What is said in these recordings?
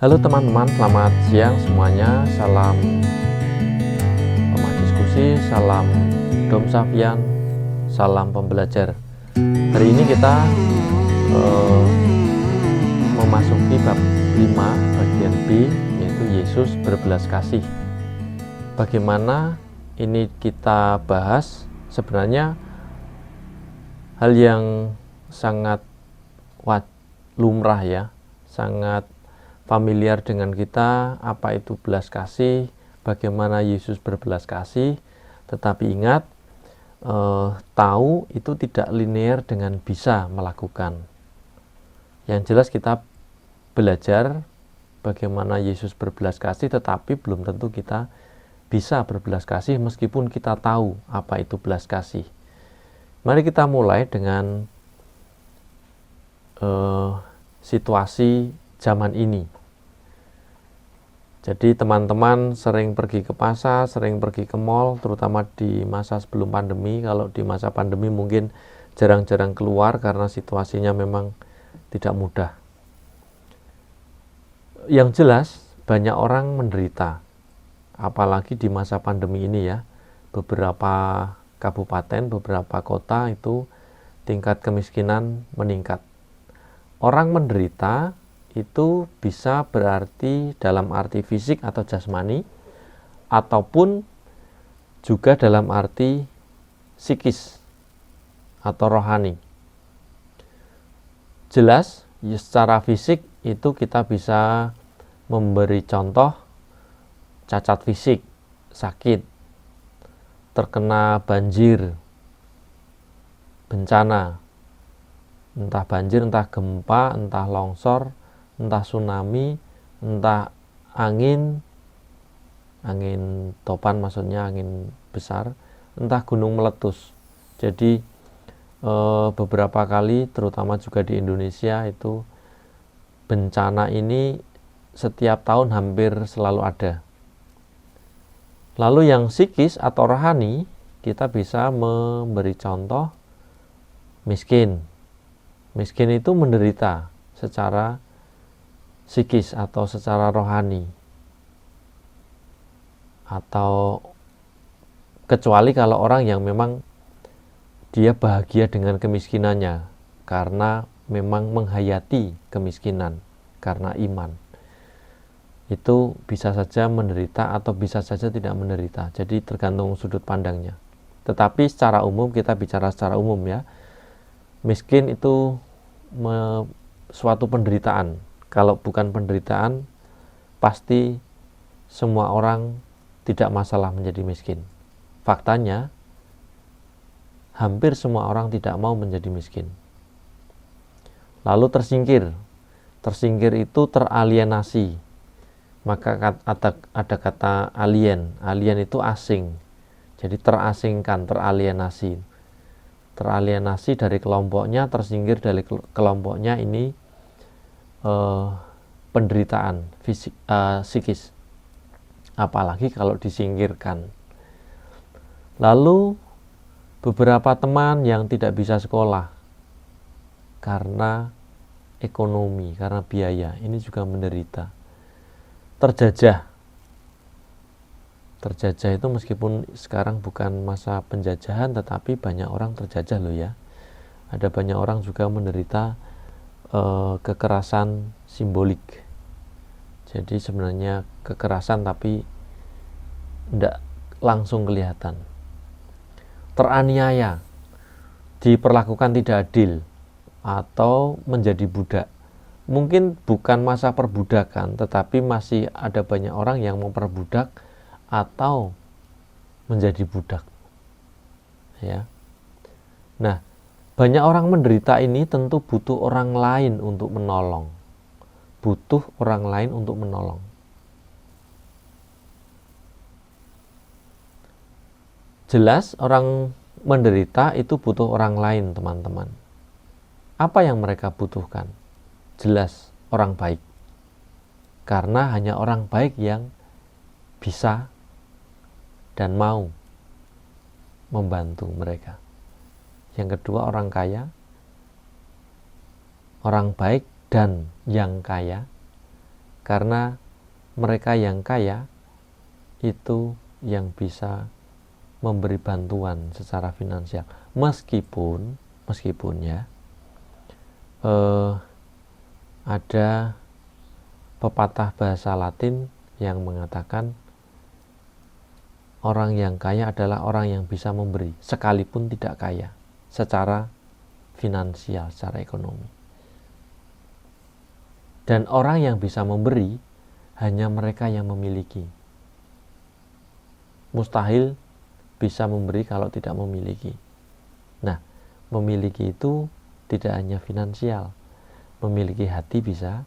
Halo teman-teman, selamat siang semuanya. Salam diskusi, salam Dom Sapian, salam pembelajar. Hari ini kita memasuki bab 5 bagian B, yaitu Yesus berbelas kasih. Bagaimana ini kita bahas, sebenarnya hal yang sangat lumrah ya, sangat familiar dengan kita, apa itu belas kasih, bagaimana Yesus berbelas kasih. Tetapi ingat, tahu itu tidak linear dengan bisa melakukan. Yang jelas kita belajar bagaimana Yesus berbelas kasih, tetapi belum tentu kita bisa berbelas kasih meskipun kita tahu apa itu belas kasih. Mari kita mulai dengan situasi zaman ini. Jadi teman-teman sering pergi ke pasar, sering pergi ke mall, terutama di masa sebelum pandemi. Kalau di masa pandemi mungkin jarang-jarang keluar karena situasinya memang tidak mudah. Yang jelas banyak orang menderita, apalagi di masa pandemi ini ya. Beberapa kabupaten, beberapa kota itu tingkat kemiskinan meningkat. Orang menderita itu bisa berarti dalam arti fisik atau jasmani, ataupun juga dalam arti psikis atau rohani. Jelas, secara fisik itu kita bisa memberi contoh cacat fisik, sakit, terkena banjir, bencana, entah banjir, entah gempa, entah longsor, entah tsunami, entah angin topan, maksudnya angin besar, entah gunung meletus. Jadi beberapa kali, terutama juga di Indonesia, itu bencana ini setiap tahun hampir selalu ada. Lalu yang psikis atau rohani, kita bisa memberi contoh miskin. Miskin itu menderita secara psikis atau secara rohani, atau kecuali kalau orang yang memang dia bahagia dengan kemiskinannya karena memang menghayati kemiskinan karena iman, itu bisa saja menderita atau bisa saja tidak menderita. Jadi tergantung sudut pandangnya. Tetapi secara umum, kita bicara secara umum ya, miskin itu suatu penderitaan. Kalau bukan penderitaan, pasti semua orang tidak masalah menjadi miskin. Faktanya, hampir semua orang tidak mau menjadi miskin. Lalu tersingkir. Tersingkir itu teralienasi. Maka ada kata alien. Alien itu asing. Jadi terasingkan, teralienasi. Teralienasi dari kelompoknya, tersingkir dari kelompoknya, ini penderitaan fisik, psikis, apalagi kalau disingkirkan. Lalu beberapa teman yang tidak bisa sekolah karena ekonomi, karena biaya, ini juga menderita. Terjajah itu meskipun sekarang bukan masa penjajahan, tetapi banyak orang terjajah loh ya. Ada banyak orang juga menderita kekerasan simbolik. Jadi sebenarnya kekerasan tapi tidak langsung kelihatan. Teraniaya, diperlakukan tidak adil, atau menjadi budak. Mungkin bukan masa perbudakan, tetapi masih ada banyak orang yang memperbudak atau menjadi budak. Ya. Nah, banyak orang menderita ini tentu butuh orang lain untuk menolong. Butuh orang lain untuk menolong. Jelas orang menderita itu butuh orang lain, teman-teman. Apa yang mereka butuhkan? Jelas orang baik. Karena hanya orang baik yang bisa dan mau membantu mereka. Yang kedua, orang kaya, orang baik dan yang kaya Karena mereka yang kaya itu yang bisa memberi bantuan secara finansial. Meskipun ya ada pepatah bahasa Latin yang mengatakan orang yang kaya adalah orang yang bisa memberi sekalipun tidak kaya secara finansial, secara ekonomi. Dan orang yang bisa memberi hanya mereka yang memiliki. Mustahil bisa memberi kalau tidak memiliki. Nah, memiliki itu tidak hanya finansial. Memiliki hati bisa,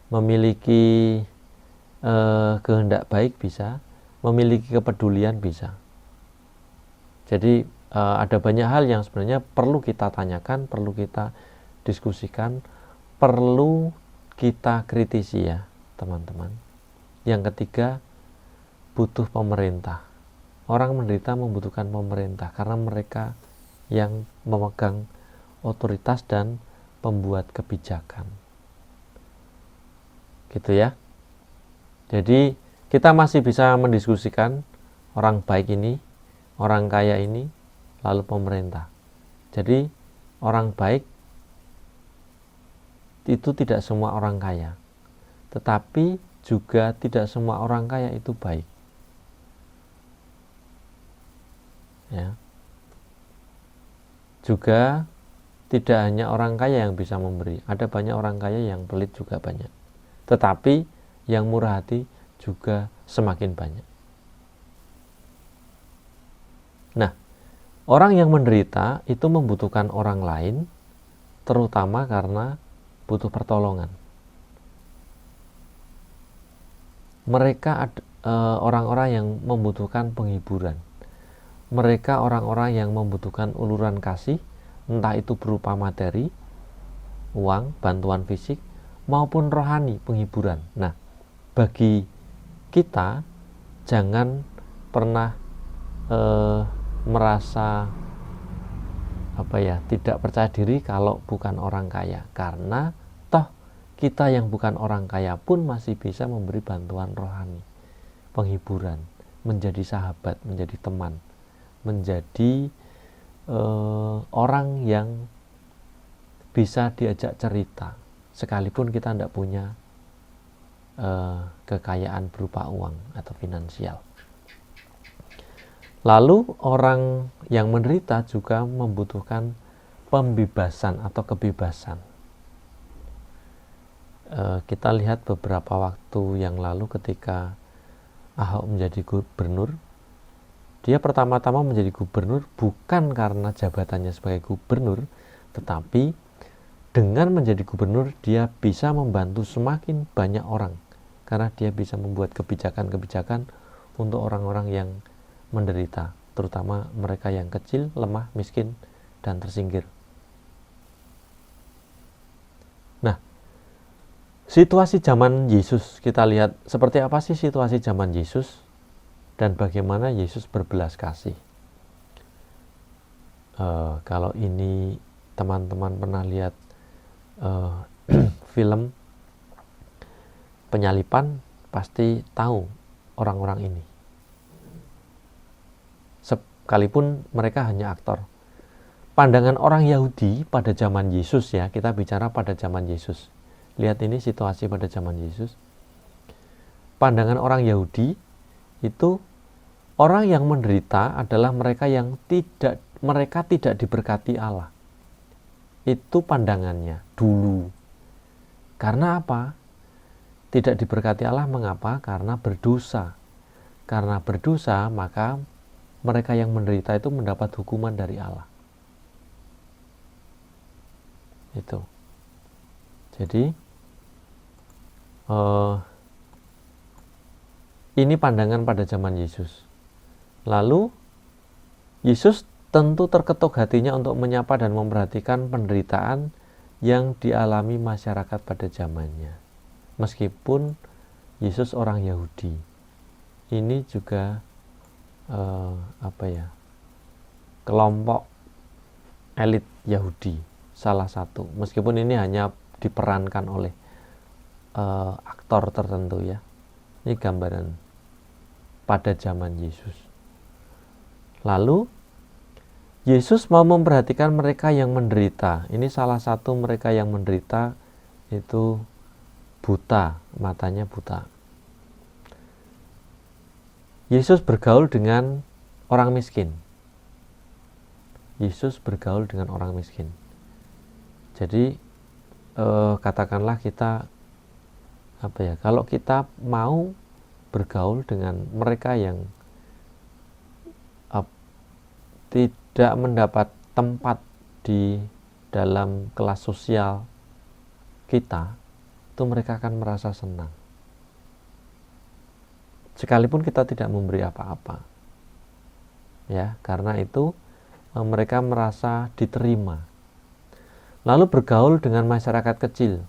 memiliki kehendak baik bisa, memiliki kepedulian bisa. Jadi ada banyak hal yang sebenarnya perlu kita tanyakan, perlu kita diskusikan, perlu kita kritisi ya teman-teman. Yang ketiga, butuh pemerintah. Orang menderita membutuhkan pemerintah karena mereka yang memegang otoritas dan pembuat kebijakan. Gitu ya. Jadi kita masih bisa mendiskusikan orang baik ini, orang kaya ini, lalu pemerintah. Jadi orang baik itu tidak semua orang kaya. Tetapi juga tidak semua orang kaya itu baik. Ya. Juga tidak hanya orang kaya yang bisa memberi, ada banyak orang kaya yang pelit juga banyak. Tetapi yang murah hati juga semakin banyak. Nah, orang yang menderita itu membutuhkan orang lain, terutama karena butuh pertolongan. Mereka orang-orang yang membutuhkan penghiburan. Mereka orang-orang yang membutuhkan uluran kasih, entah itu berupa materi, uang, bantuan fisik, maupun rohani, penghiburan. Nah, bagi kita jangan pernah merasa tidak percaya diri kalau bukan orang kaya, karena toh kita yang bukan orang kaya pun masih bisa memberi bantuan rohani, penghiburan, menjadi sahabat, menjadi teman, menjadi orang yang bisa diajak cerita sekalipun kita tidak punya kekayaan berupa uang atau finansial. Lalu orang yang menderita juga membutuhkan pembebasan atau kebebasan. Kita lihat beberapa waktu yang lalu ketika Ahok menjadi gubernur, dia pertama-tama menjadi gubernur bukan karena jabatannya sebagai gubernur, tetapi dengan menjadi gubernur dia bisa membantu semakin banyak orang karena dia bisa membuat kebijakan-kebijakan untuk orang-orang yang menderita, terutama mereka yang kecil, lemah, miskin, dan tersinggir. Nah, situasi zaman Yesus, kita lihat seperti apa sih situasi zaman Yesus dan bagaimana Yesus berbelas kasih. Kalau ini teman-teman pernah lihat film penyalipan, pasti tahu orang-orang ini. Sekalipun mereka hanya aktor. Pandangan orang Yahudi pada zaman Yesus ya, kita bicara pada zaman Yesus. Lihat ini situasi pada zaman Yesus. Pandangan orang Yahudi itu orang yang menderita adalah mereka yang tidak diberkati Allah. Itu pandangannya dulu. Karena apa? Tidak diberkati Allah mengapa? Karena berdosa. Karena berdosa, maka mereka yang menderita itu mendapat hukuman dari Allah. Itu. Jadi ini pandangan pada zaman Yesus. Lalu Yesus tentu terketuk hatinya untuk menyapa dan memperhatikan penderitaan yang dialami masyarakat pada zamannya. Meskipun Yesus orang Yahudi, ini juga kelompok elit Yahudi salah satu. Meskipun ini hanya diperankan oleh aktor tertentu ya. Ini gambaran pada zaman Yesus. Lalu Yesus mau memperhatikan mereka yang menderita. Ini salah satu mereka yang menderita itu buta, matanya buta. Yesus bergaul dengan orang miskin. Yesus bergaul dengan orang miskin. Jadi katakanlah kita kalau kita mau bergaul dengan mereka yang tidak mendapat tempat di dalam kelas sosial kita, itu mereka akan merasa senang. Sekalipun kita tidak memberi apa-apa. Ya, karena itu mereka merasa diterima. Lalu bergaul dengan masyarakat kecil.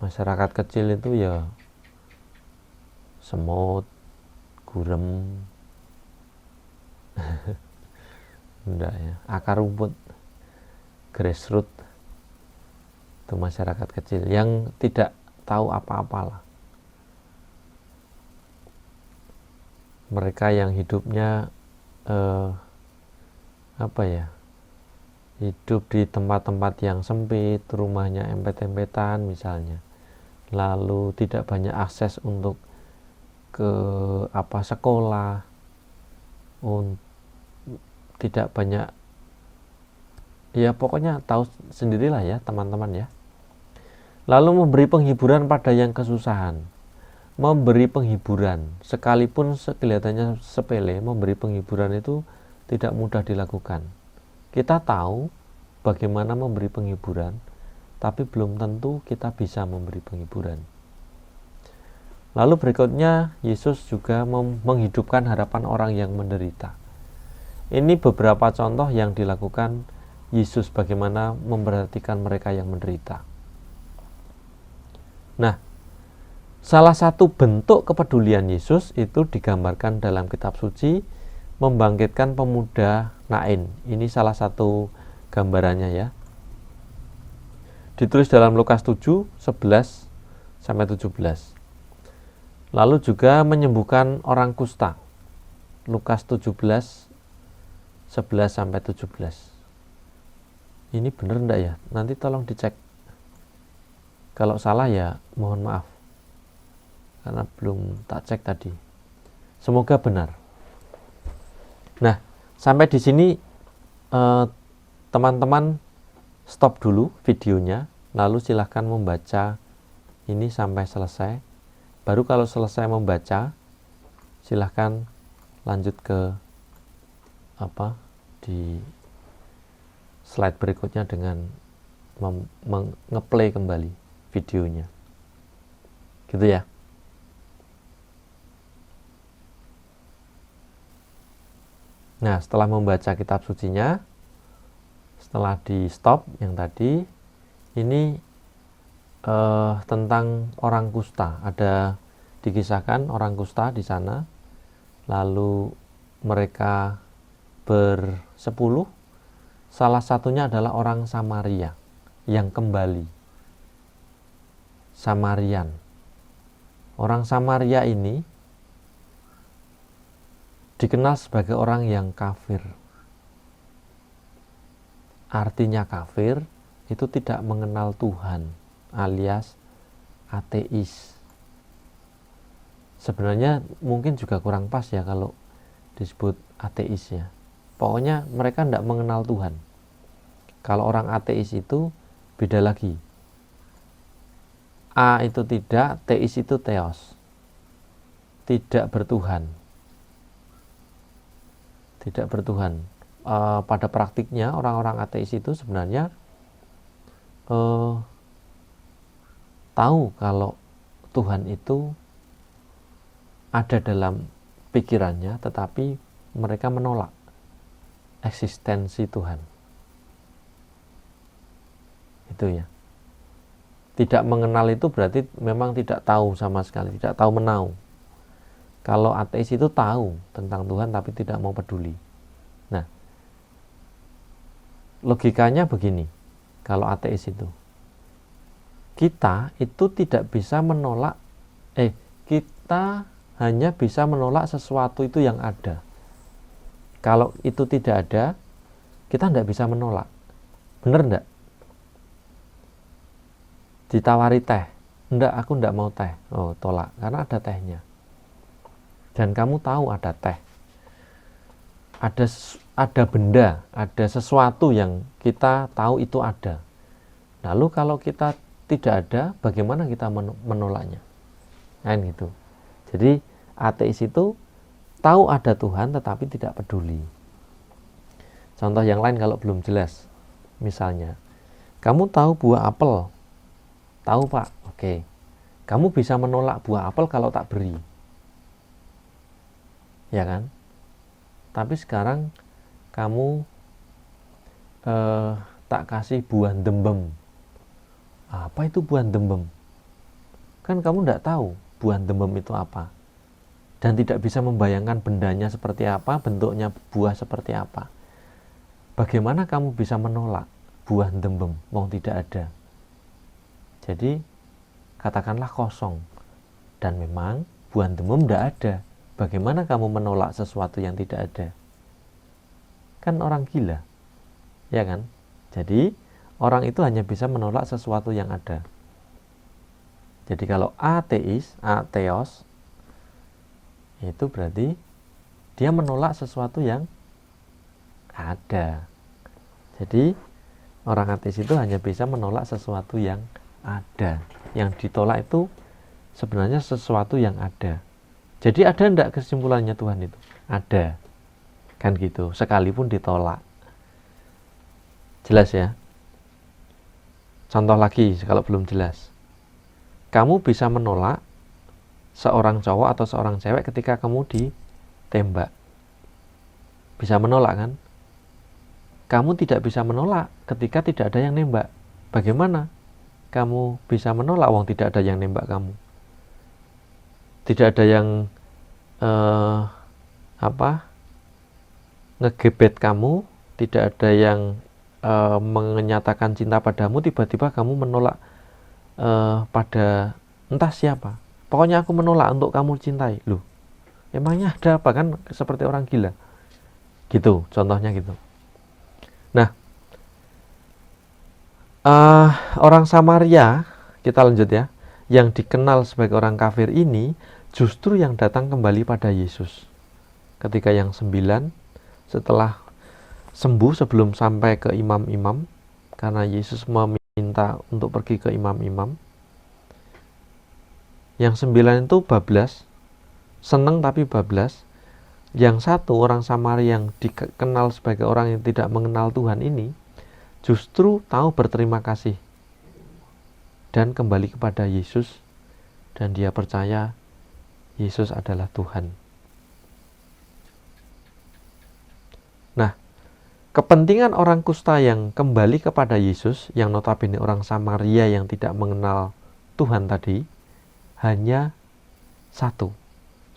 Masyarakat kecil itu ya semut, gurem, enggak ya, akar rumput, grassroots, itu masyarakat kecil yang tidak tahu apa-apalah. Mereka yang hidupnya hidup di tempat-tempat yang sempit, rumahnya empet-empetan misalnya, lalu tidak banyak akses untuk ke sekolah, tidak banyak, ya pokoknya tahu sendirilah ya teman-teman ya. Lalu memberi penghiburan pada yang kesusahan. Memberi penghiburan, sekalipun kelihatannya sepele, memberi penghiburan itu tidak mudah dilakukan. Kita tahu bagaimana memberi penghiburan, tapi belum tentu kita bisa memberi penghiburan. Lalu berikutnya, Yesus juga menghidupkan harapan orang yang menderita. Ini beberapa contoh yang dilakukan Yesus bagaimana memperhatikan mereka yang menderita. Nah, salah satu bentuk kepedulian Yesus itu digambarkan dalam kitab suci, membangkitkan pemuda Nain. Ini salah satu gambarannya ya. Ditulis dalam Lukas 7, 11 sampai 17. Lalu juga menyembuhkan orang kusta. Lukas 17, 11 sampai 17. Ini benar enggak ya? Nanti tolong dicek. Kalau salah ya mohon maaf. Karena belum tak cek tadi. Semoga benar. Nah, sampai di sini teman-teman stop dulu videonya. Lalu silahkan membaca ini sampai selesai. Baru kalau selesai membaca, silahkan lanjut ke di slide berikutnya dengan nge-play kembali videonya. Gitu ya. Nah, setelah membaca kitab sucinya, setelah di stop yang tadi, ini tentang orang kusta. Ada dikisahkan orang kusta di sana. Lalu mereka bersepuluh. Salah satunya adalah orang Samaria yang kembali. Samarian. Orang Samaria ini dikenal sebagai orang yang kafir. Artinya kafir itu tidak mengenal Tuhan, alias ateis. Sebenarnya mungkin juga kurang pas ya kalau disebut ateis ya. Pokoknya mereka tidak mengenal Tuhan. Kalau orang ateis itu beda lagi. A itu tidak, teis itu theos. Tidak bertuhan. Tidak bertuhan. Pada praktiknya orang-orang ateis itu sebenarnya tahu kalau Tuhan itu ada dalam pikirannya, tetapi mereka menolak eksistensi Tuhan. Itu ya. Tidak mengenal itu berarti memang tidak tahu sama sekali, tidak tahu menau. Kalau ateis itu tahu tentang Tuhan tapi tidak mau peduli. Nah, logikanya begini. kalau ateis itu. Kita itu tidak bisa menolak, kita hanya bisa menolak sesuatu itu yang ada. Kalau itu tidak ada, kita tidak bisa menolak. Bener enggak? Ditawari teh, enggak, aku enggak mau teh. Oh, tolak, karena ada tehnya. Dan kamu tahu ada teh. Ada benda, ada sesuatu yang kita tahu itu ada. Lalu kalau kita tidak ada, bagaimana kita menolaknya? Nah, gitu. Jadi ateis itu tahu ada Tuhan tetapi tidak peduli. Contoh yang lain kalau belum jelas. Misalnya, kamu tahu buah apel? Tahu, Pak. Oke. Kamu bisa menolak buah apel kalau tak beri. Ya kan? Tapi sekarang kamu tak kasih buah dembem. Apa itu buah dembem? Kan kamu tidak tahu buah dembem itu apa. Dan tidak bisa membayangkan bendanya seperti apa, bentuknya buah seperti apa. Bagaimana kamu bisa menolak buah dembem? Wong tidak ada. Jadi katakanlah kosong. Dan memang buah dembem tidak ada. Bagaimana kamu menolak sesuatu yang tidak ada? Kan orang gila. Ya kan? Jadi orang itu hanya bisa menolak sesuatu yang ada. Jadi kalau ateos, itu berarti dia menolak sesuatu yang ada. Jadi orang ateis itu hanya bisa menolak sesuatu yang ada. Yang ditolak itu sebenarnya sesuatu yang ada. Jadi ada enggak kesimpulannya Tuhan itu? Ada. Kan gitu, sekalipun ditolak. Jelas ya? Contoh lagi kalau belum jelas. Kamu bisa menolak seorang cowok atau seorang cewek ketika kamu ditembak. Bisa menolak kan? Kamu tidak bisa menolak ketika tidak ada yang nembak. Bagaimana kamu bisa menolak wong tidak ada yang nembak kamu? Tidak ada yang ngegebet kamu, tidak ada yang menyatakan cinta padamu, tiba-tiba kamu menolak pada entah siapa. Pokoknya aku menolak untuk kamu cintai. Loh, emangnya ada apa? Kan seperti orang gila. Gitu, contohnya gitu. Nah, orang Samaria, kita lanjut ya, yang dikenal sebagai orang kafir ini justru yang datang kembali pada Yesus. Ketika yang 9 setelah sembuh sebelum sampai ke imam-imam, karena Yesus meminta untuk pergi ke imam-imam. Yang 9 itu bablas, seneng tapi bablas. Yang satu orang Samaria yang dikenal sebagai orang yang tidak mengenal Tuhan ini justru tahu berterima kasih dan kembali kepada Yesus, dan dia percaya Yesus adalah Tuhan. Nah, kepentingan orang kusta yang kembali kepada Yesus, yang notabene orang Samaria yang tidak mengenal Tuhan tadi, hanya satu: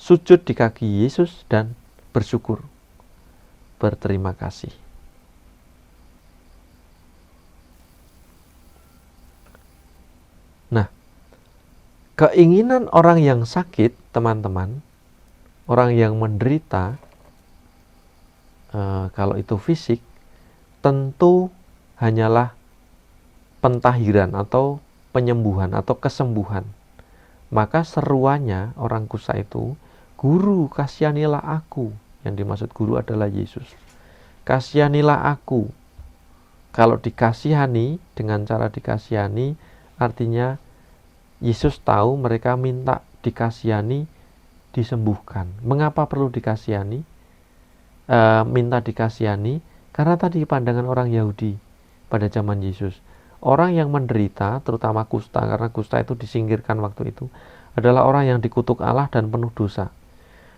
sujud di kaki Yesus dan bersyukur, berterima kasih. Nah, keinginan orang yang sakit, teman-teman, orang yang menderita, kalau itu fisik, tentu hanyalah pentahiran atau penyembuhan atau kesembuhan. Maka seruannya orang kusta itu, "Guru, kasihanilah aku." Yang dimaksud guru adalah Yesus. Kasihanilah aku. Kalau dikasihani, dengan cara dikasihani, artinya Yesus tahu mereka minta dikasihani, disembuhkan. Mengapa perlu dikasihani? Minta dikasihani karena tadi pandangan orang Yahudi pada zaman Yesus, orang yang menderita, terutama kusta, karena kusta itu disingkirkan waktu itu, adalah orang yang dikutuk Allah dan penuh dosa.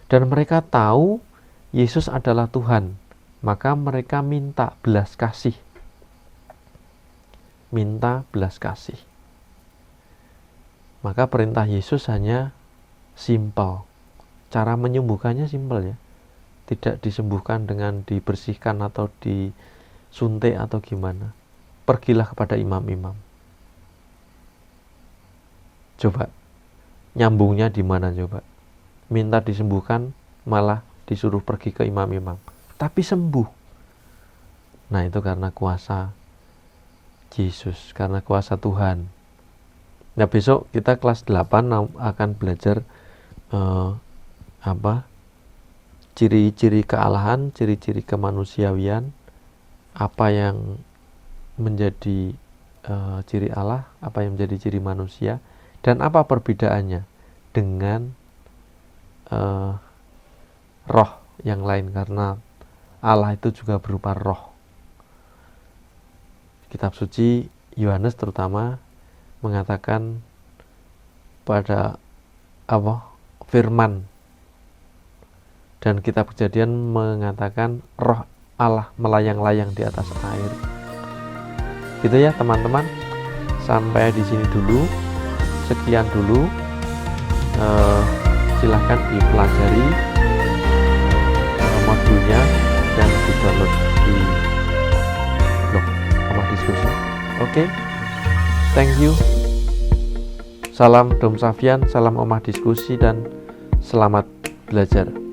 Dan mereka tahu Yesus adalah Tuhan, maka mereka minta belas kasih. Minta belas kasih. Maka perintah Yesus hanya simpel. Cara menyembuhkannya simpel ya. Tidak disembuhkan dengan dibersihkan atau disuntik atau gimana. pergilah kepada imam-imam. Coba, nyambungnya di mana coba? Minta disembuhkan, malah disuruh pergi ke imam-imam. Tapi sembuh. Nah, itu karena kuasa Yesus, karena kuasa Tuhan. Nah, besok kita kelas 8 akan belajar ciri-ciri kealahan, ciri-ciri kemanusiawian, apa yang menjadi ciri Allah, apa yang menjadi ciri manusia, dan apa perbedaannya dengan roh yang lain, karena Allah itu juga berupa roh. Kitab suci Yohanes terutama mengatakan pada firman, dan kitab Kejadian mengatakan roh Allah melayang-layang di atas air. Gitu ya teman-teman, sampai di sini dulu, sekian dulu. Silahkan dipelajari modulnya dan di-download di blog Omah Diskusi. Oke, thank you. Salam Dom Safian, salam Omah Diskusi, dan selamat belajar.